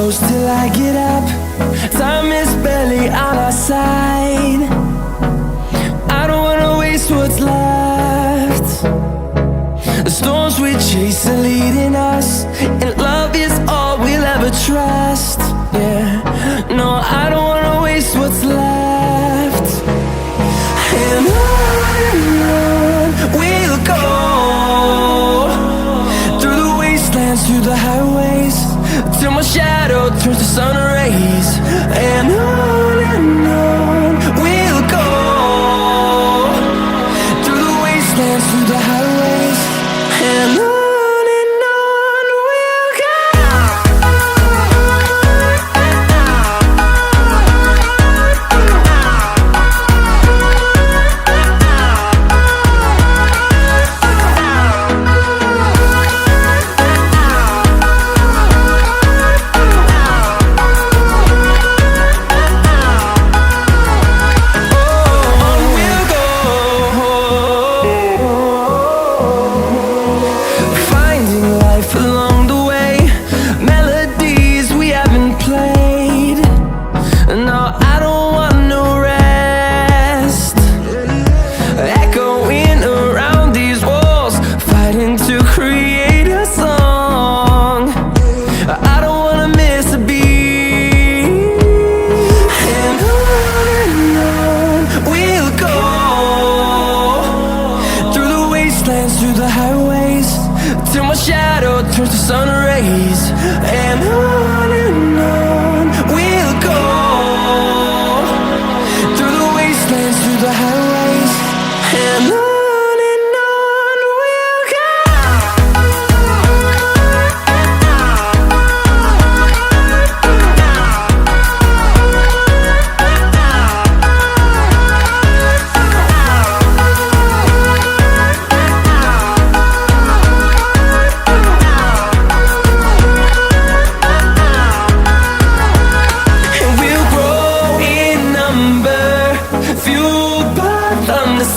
close till I get up. Time is barely on our side. I don't wanna waste what's left. The storms we chase are leading us, and love is all we'll ever trust. Yeah, no, I don't wanna waste what's left. And on we'll go, through the wastelands, through the highways, till my shadow turns to sun rays. And on we'll go, through the wastelands, through the highways, and on we'll go. Through the highways, till my shadow turns to sun rays. And on we'll go, through the wastelands, through the highways, and on we'll go.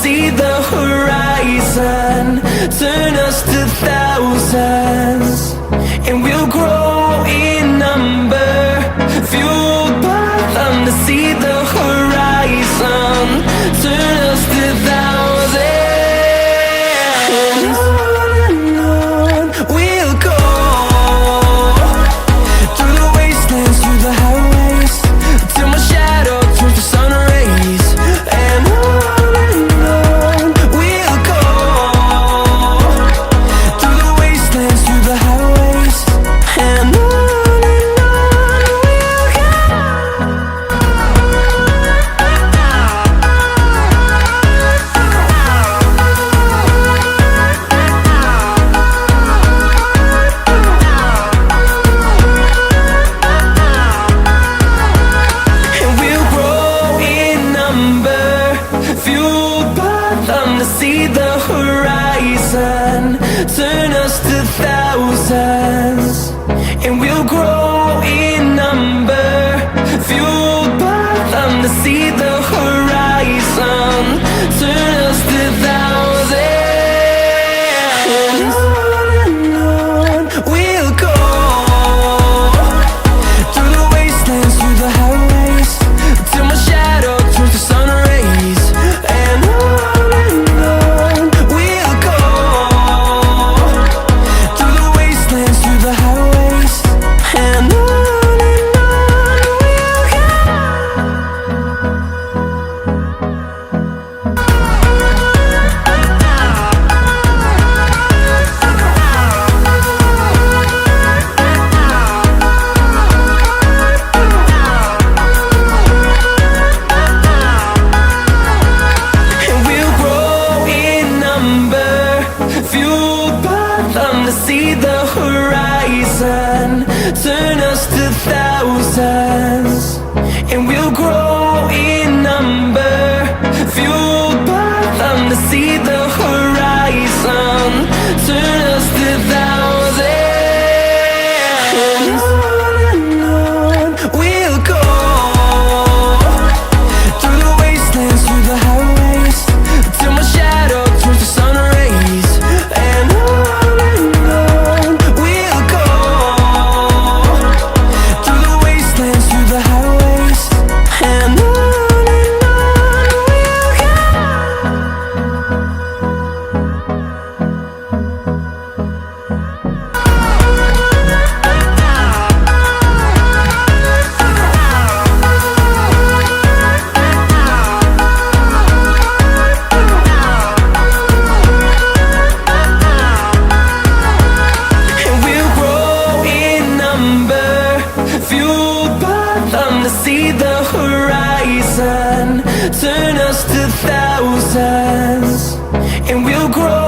See the horizon, turn us to thousands, and we'll grow in number, fueled by them to see the horizon, turn us to thousands. And on we'll go, through the wastelands, through the highways, till my shadow turns to sun rays. And see the horizon, turn us to thousands, and we'll grow in number, fueled by them to see the horizon, turn us to thousands. And on we'll go, through the wastelands, through the highways, till my shadow turns to sun rays. And just to thousands, and we'll grow